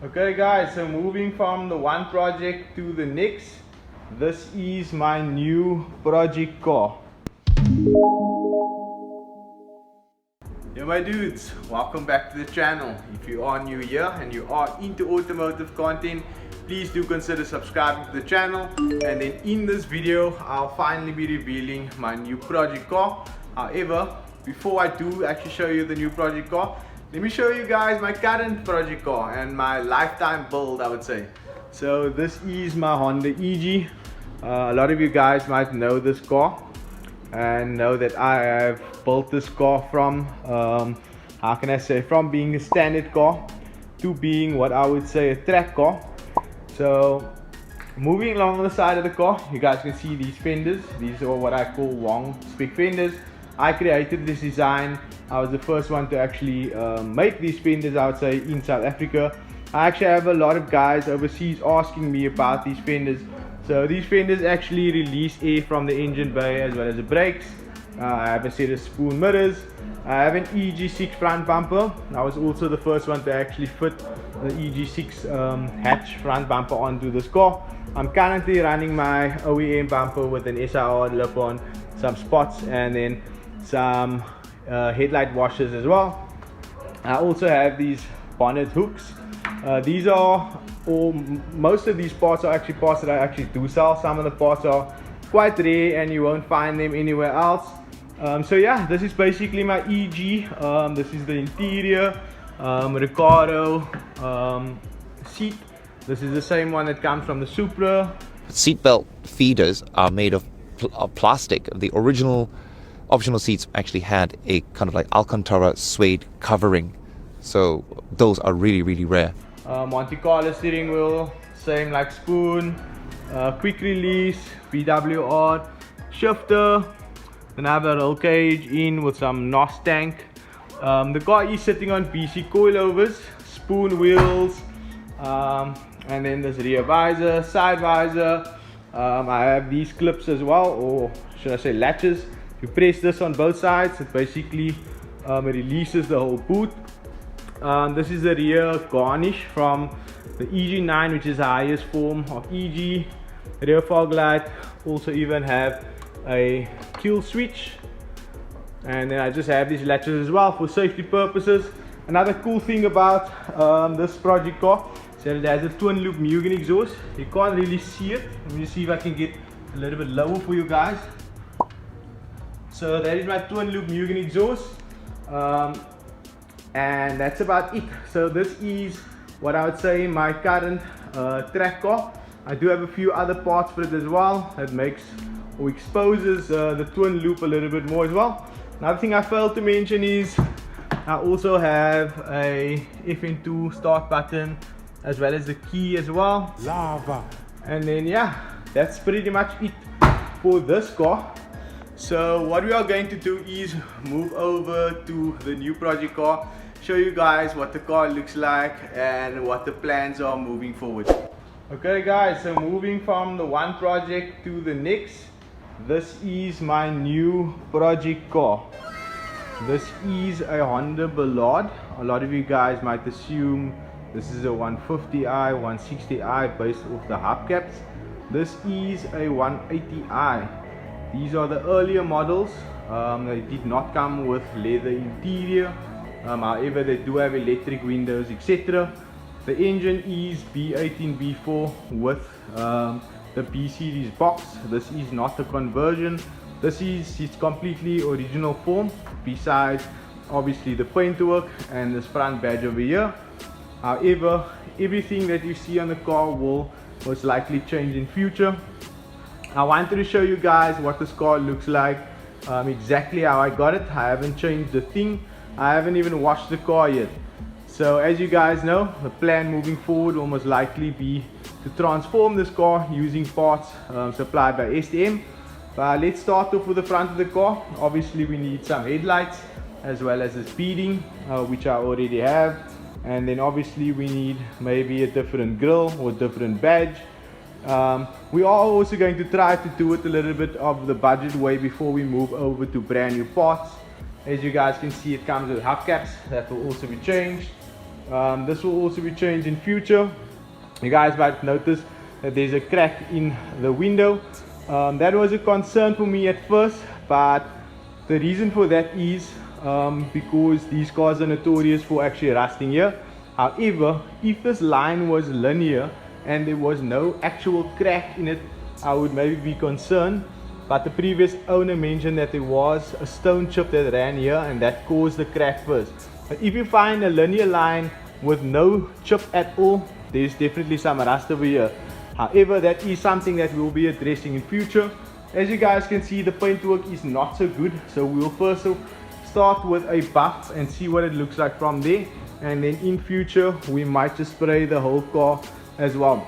Okay guys, so moving from the one project to the next, this is my new project car. Yo my dudes, welcome back to the channel. If you are new here and you are into automotive content, please do consider subscribing to the channel. And then in this video, I'll finally be revealing my new project car. However, before I do actually show you the new project car, let me show you guys my current project car and my lifetime build, I would say. So this is my Honda EG. A lot of you guys might know this car and know that I have built this car from, how can I say, from being a standard car to being what I would say a track car. So moving along the side of the car, you guys can see these fenders. These are what I call WONG'SPEC fenders. I created this design. I was the first one to actually make these fenders, I would say, in South Africa. I actually have a lot of guys overseas asking me about these fenders. So these fenders actually release air from the engine bay as well as the brakes. I have a set of spoon mirrors. I have an EG6 front bumper. I was also the first one to actually fit the EG6 hatch front bumper onto this car. I'm currently running my OEM bumper with an SIR lip on, some spots, and then some headlight washers as well. I also have these bonnet hooks. These are most of these parts are actually parts that I actually do sell. Some of the parts are quite rare and you won't find them anywhere else. So yeah, this is basically my EG. This is the interior. Ricardo seat. This is the same one that comes from the Supra. Seatbelt feeders are made of plastic. The original optional seats actually had a kind of like Alcantara suede covering, so those are really rare. Monte Carlo steering wheel, same like spoon, quick release, PWR, shifter. Then I have a roll cage in with some NOS tank. The car is sitting on BC coilovers, spoon wheels, and then there's rear visor, side visor. I have these clips as well, or should I say latches. You press this on both sides, it basically releases the whole boot. This is the rear garnish from the EG9, which is the highest form of EG. Rear fog light, also even have a kill switch. And then I just have these latches as well for safety purposes. Another cool thing about this project car is that it has a twin loop Mugen exhaust. You can't really see it. Let me see if I can get a little bit lower for you guys. So that is my twin loop Mugen exhaust. And that's about it. So this is what I would say my current track car. I do have a few other parts for it as well that makes or exposes the twin loop a little bit more as well. Another thing I failed to mention is I also have a FN2 start button as well as the key as well. Lava. And then yeah, that's pretty much it for this car. So what we are going to do is move over to the new project car, show you guys what the car looks like and what the plans are moving forward. Okay guys, so moving from the one project to the next, this is my new project car. This is a Honda Ballade. A lot of you guys might assume this is a 150i, 160i based off the hubcaps. This is a 180i. These are the earlier models. They did not come with leather interior. However, they do have electric windows, etc. The engine is B18 B4 with the B series box. This is not a conversion. This is its completely original form, besides obviously the paintwork and this front badge over here. However, everything that you see on the car will most likely change in future. I wanted to show you guys what this car looks like, exactly how I got it. I haven't changed a thing. I haven't even washed the car yet. So as you guys know, the plan moving forward will most likely be to transform this car using parts supplied by STM. But let's start off with the front of the car. Obviously we need some headlights as well as a speeding, which I already have. And then obviously we need maybe a different grille or different badge. We are also going to try to do it a little bit of the budget way before we move over to brand new parts. As you guys can see, it comes with hubcaps that will also be changed. This will also be changed in future. You guys might notice that there's a crack in the window. That was a concern for me at first, but the reason for that is because these cars are notorious for actually rusting here. However, if this line was linear and there was no actual crack in it, I would maybe be concerned. But the previous owner mentioned that there was a stone chip that ran here and that caused the crack first. But if you find a linear line with no chip at all, there's definitely some rust over here. However, that is something that we'll be addressing in future. As you guys can see, the paintwork is not so good, so we'll first start with a buff and see what it looks like from there, and then in future we might just spray the whole car as well.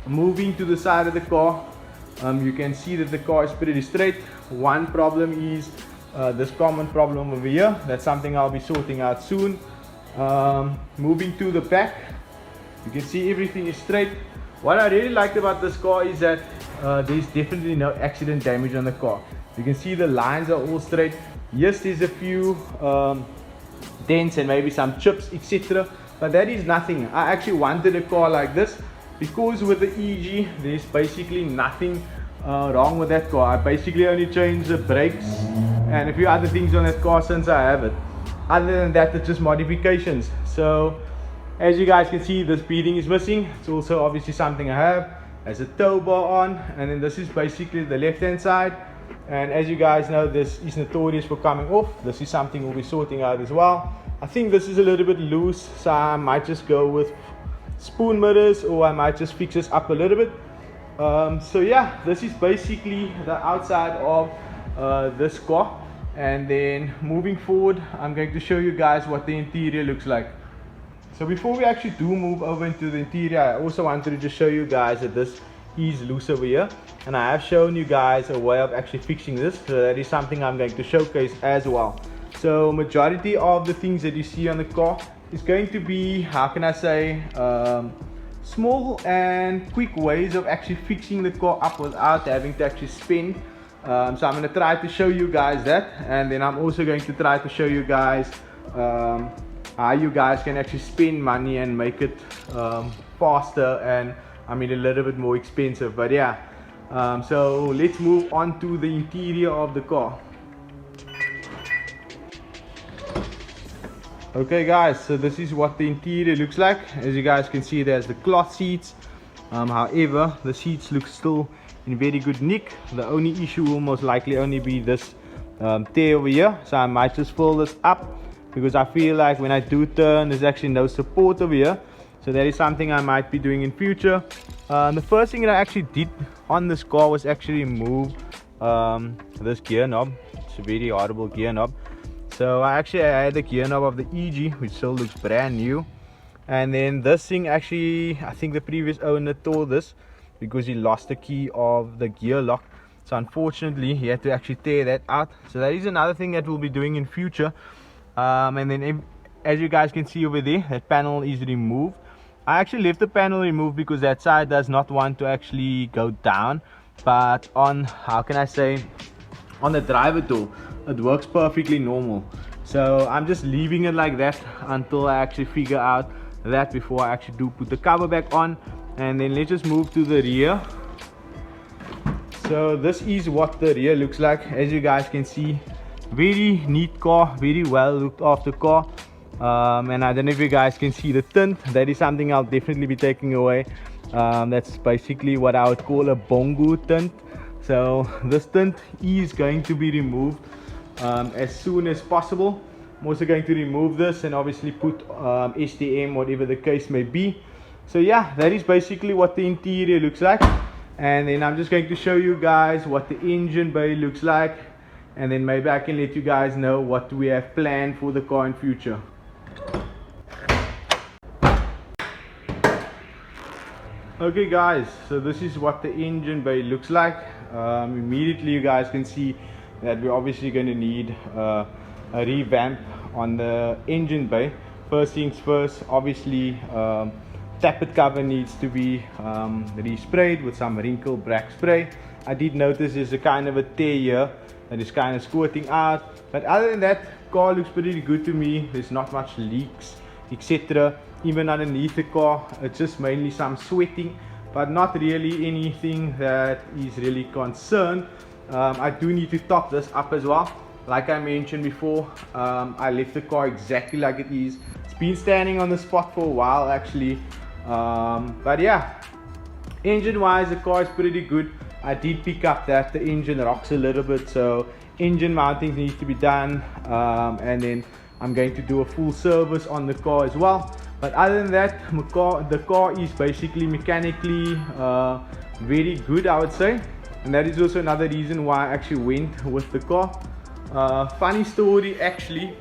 Moving to the side of the car, you can see that the car is pretty straight. One problem is this common problem over here. That's something I'll be sorting out soon. Moving to the back, you can see everything is straight. What I really liked about this car is that there's definitely no accident damage on the car. You can see the lines are all straight. Yes, there's a few dents and maybe some chips, etc., but that is nothing. I actually wanted a car like this because with the EG there's basically nothing wrong with that car. I basically only changed the brakes and a few other things on that car since I have it. Other than that, it's just modifications. So as you guys can see, this beading is missing. It's also obviously something I have. There's a tow bar on, and then this is basically the left hand side. And as you guys know, this is notorious for coming off. This is something we'll be sorting out as well. I think this is a little bit loose, so I might just go with spoon mirrors, or I might just fix this up a little bit. So yeah, this is basically the outside of this car. And then moving forward, I'm going to show you guys what the interior looks like. So before we actually do move over into the interior, I also wanted to just show you guys that this is loose over here, and I have shown you guys a way of actually fixing this, so that is something I'm going to showcase as well. So majority of the things that you see on the car is going to be, how can I say, small and quick ways of actually fixing the car up without having to actually spend. So I'm going to try to show you guys that, and then I'm also going to try to show you guys how you guys can actually spend money and make it faster and I mean a little bit more expensive. But yeah, so let's move on to the interior of the car. Okay guys, so this is what the interior looks like. As you guys can see, there's the cloth seats. However, the seats look still in very good nick. The only issue will most likely only be this tear over here, so I might just fill this up, because I feel like when I do turn, there's actually no support over here. So that is something I might be doing in future. The first thing that I actually did on this car was actually remove this gear knob. It's a very horrible gear knob. So I had the gear knob of the EG, which still looks brand new. And then this thing actually, I think the previous owner tore this because he lost the key of the gear lock. So unfortunately, he had to actually tear that out. So that is another thing that we'll be doing in future. And then as you guys can see over there, that panel is removed. I actually left the panel removed because that side does not want to actually go down, but on, how can I say, on the driver door it works perfectly normal. So I'm just leaving it like that until I actually figure out that before I actually do put the cover back on. And then let's just move to the rear. So this is what the rear looks like. As you guys can see, very neat car, very well looked after car. And I don't know if you guys can see the tint. That is something I'll definitely be taking away. That's basically what I would call a bongo tint. So this tint is going to be removed as soon as possible. I'm also going to remove this and obviously put STM, whatever the case may be. So yeah, that is basically what the interior looks like. And then I'm just going to show you guys what the engine bay looks like, and then maybe I can let you guys know what we have planned for the car in future. Okay guys, so this is what the engine bay looks like. Immediately you guys can see that we're obviously going to need a revamp on the engine bay. First things first, obviously tappet cover needs to be resprayed with some wrinkle black spray. I did notice there's a kind of a tear here that is kind of squirting out, but other than that, car looks pretty good to me. There's not much leaks, etc. even underneath the car. It's just mainly some sweating, but not really anything that is really concerned. I do need to top this up as well. Like I mentioned before, I left the car exactly like it is. It's been standing on the spot for a while actually, but yeah, engine wise the car is pretty good. I did pick up that the engine rocks a little bit, so engine mounting needs to be done, and then I'm going to do a full service on the car as well. But other than that, the car is basically mechanically very good, I would say, and that is also another reason why I actually went with the car. Funny story actually,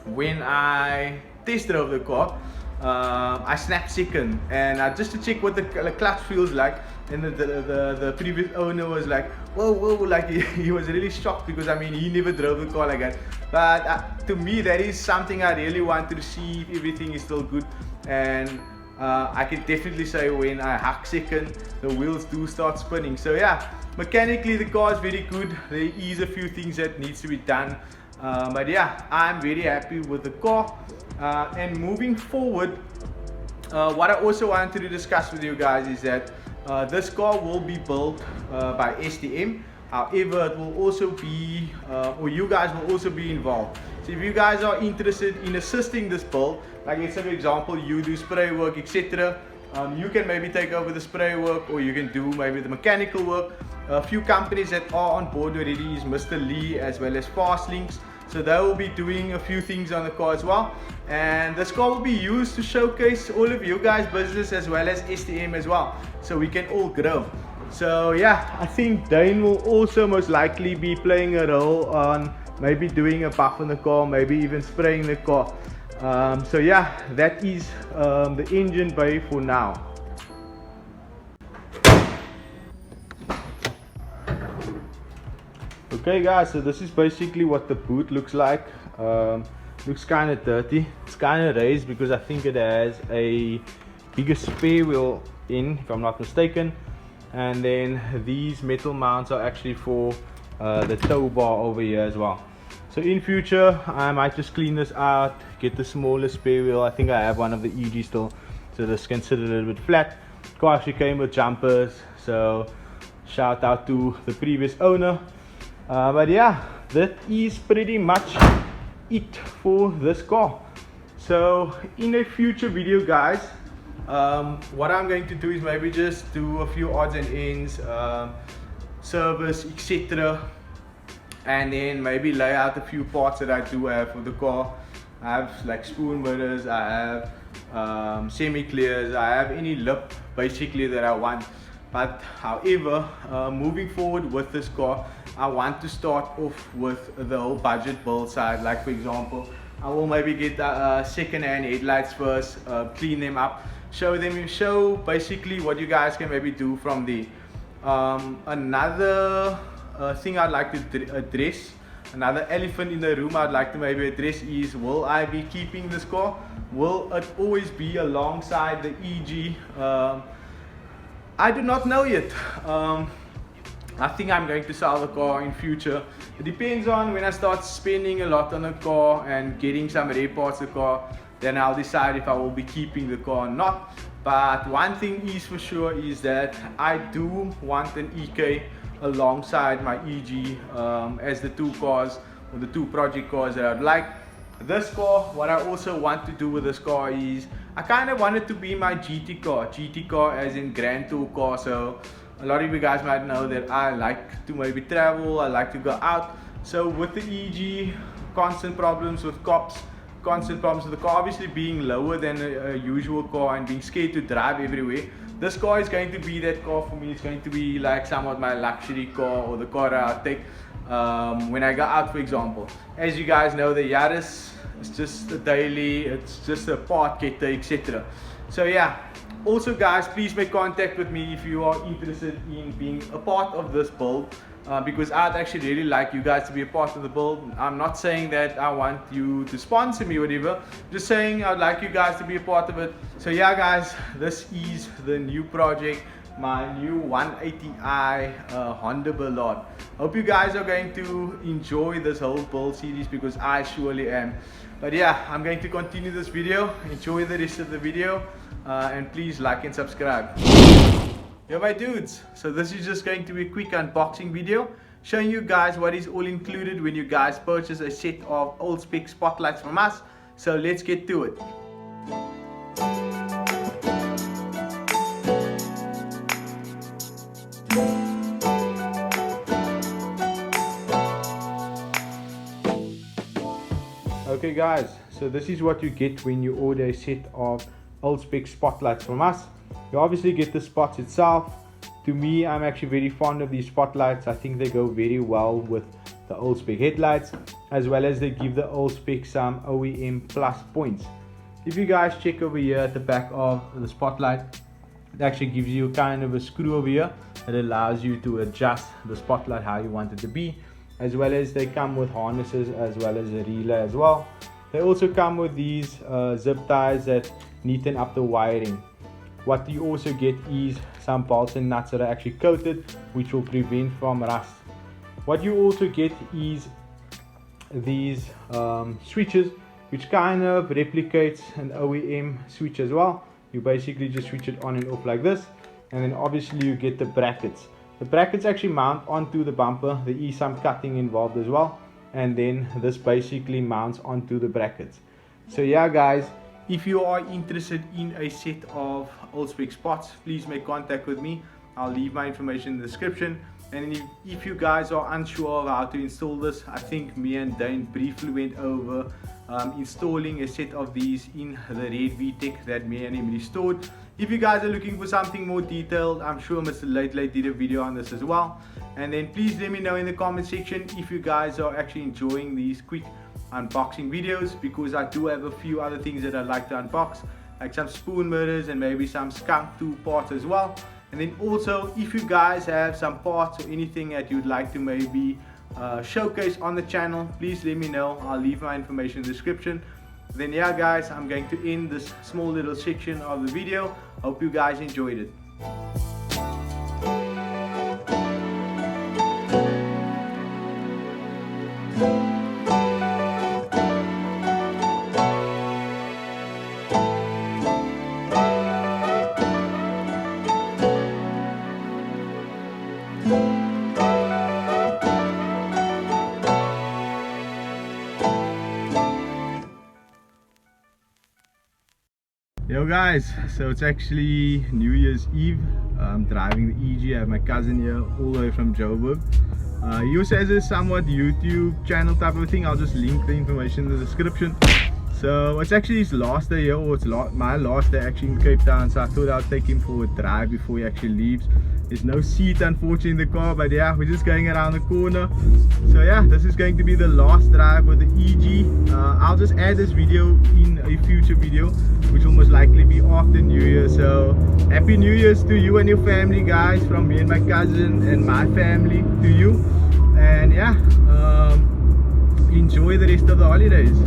when I test drove the car, I snapped second, and just to check what the clutch feels like, and the previous owner was like, whoa, like he was really shocked, because I mean he never drove the car like that. But to me that is something I really wanted to see if everything is still good, and I can definitely say when I hack second, the wheels do start spinning. So yeah, mechanically the car is very good. There is a few things that needs to be done, but yeah, I'm very happy with the car. And moving forward, what I also wanted to discuss with you guys is that this car will be built by STM. However, it will also be, or you guys will also be involved. So if you guys are interested in assisting this build, like let's say for example you do spray work, etc., you can maybe take over the spray work, or you can do maybe the mechanical work. A few companies that are on board already is Mr. Lee as well as Fast Links. So they will be doing a few things on the car as well, and this car will be used to showcase all of you guys' business as well as STM as well, so we can all grow. So yeah, I think Dane will also most likely be playing a role on maybe doing a buff on the car, maybe even spraying the car. So yeah, that is the engine bay for now. Okay guys, so this is basically what the boot looks like. Looks kind of dirty. It's kind of raised because I think it has a bigger spare wheel in, if I'm not mistaken. And then these metal mounts are actually for the tow bar over here as well. So in future I might just clean this out, get the smaller spare wheel. I think I have one of the EG still, so this can sit a little bit flat. Car actually came with jumpers, so shout out to the previous owner. But yeah, that is pretty much it for this car. So in a future video guys, what I'm going to do is maybe just do a few odds and ends, service, etc., and then maybe lay out a few parts that I do have for the car. I have like spoon mirrors, I have semi-clears, I have any lip basically that I want. But however, moving forward with this car, I want to start off with the whole budget build side. Like for example, I will maybe get second-hand headlights first, clean them up, show basically what you guys can maybe do from there. Another thing I'd like to address, another elephant in the room I'd like to maybe address is, will I be keeping this car? Will it always be alongside the EG? I do not know yet. I think I'm going to sell the car in future. It depends on when I start spending a lot on the car and getting some rear parts of the car, then I'll decide if I will be keeping the car or not. But one thing is for sure is that I do want an EK alongside my EG as the two cars, or the two project cars that I'd like. This car, what I also want to do with this car is, I kind of want it to be my GT car as in Grand Tour car. So a lot of you guys might know that I like to maybe travel, I like to go out. So with the EG, constant problems with cops, constant problems with the car obviously being lower than a usual car and being scared to drive everywhere. This car is going to be that car for me. It's going to be like somewhat my luxury car, or the car I take when I go out, for example. As you guys know, the Yaris is just a daily, it's just a part getter, etc. So yeah, also guys, please make contact with me if you are interested in being a part of this build, because I'd actually really like you guys to be a part of the build. I'm not saying that I want you to sponsor me or whatever, just saying I'd like you guys to be a part of it. So yeah guys, this is the new project, my new 180i Honda Ballade. Hope you guys are going to enjoy this whole build series because I surely am. But yeah, I'm going to continue this video. Enjoy the rest of the video and please like and subscribe. Yo my dudes, so this is just going to be a quick unboxing video showing you guys what is all included when you guys purchase a set of WONG'SPEC spotlights from us. So let's get to it. Okay guys, so this is what you get when you order a set of WONG'SPEC spotlights from us. You obviously get the spots itself. To me, I'm actually very fond of these spotlights. I think they go very well with the WONG'SPEC headlights, as well as they give the WONG'SPEC some OEM plus points. If you guys check over here at the back of the spotlight, it actually gives you kind of a screw over here that allows you to adjust the spotlight how you want it to be, as well as they come with harnesses as well as a relay as well. They also come with these zip ties that neaten up the wiring. What you also get is some bolts and nuts that are actually coated, which will prevent from rust. What you also get is these switches, which kind of replicates an OEM switch as well. You basically just switch it on and off like this, and then obviously you get the brackets. The brackets actually mount onto the bumper. There is some cutting involved as well, and then this basically mounts onto the brackets. So yeah guys, if you are interested in a set of WONG'SPEC spots, please make contact with me. I'll leave my information in the description. And if you guys are unsure of how to install this, I think me and Dane briefly went over installing a set of these in the red VTEC that me and him restored. If you guys are looking for something more detailed, I'm sure Mr. Late did a video on this as well. And then please let me know in the comment section if you guys are actually enjoying these quick unboxing videos, because I do have a few other things that I'd like to unbox, like some spoon mirrors and maybe some skunk tool parts as well. And then also, if you guys have some parts or anything that you'd like to maybe showcase on the channel, please let me know. I'll leave my information in the description. Then yeah guys, I'm going to end this small little section of the video. Hope you guys enjoyed it. Yo guys, so it's actually New Year's Eve. I'm driving the EG. I have my cousin here all the way from Joburg. He also has a somewhat YouTube channel type of thing. I'll just link the information in the description. So it's actually his last day here, or it's my last day actually in Cape Town, so I thought I'll take him for a drive before he actually leaves. There's no seat unfortunately in the car, but yeah, we're just going around the corner. So yeah, this is going to be the last drive with the EG. I'll just add this video in a future video, which will most likely be after New Year. So happy New Year's to you and your family guys, from me and my cousin and my family to you. And yeah, enjoy the rest of the holidays.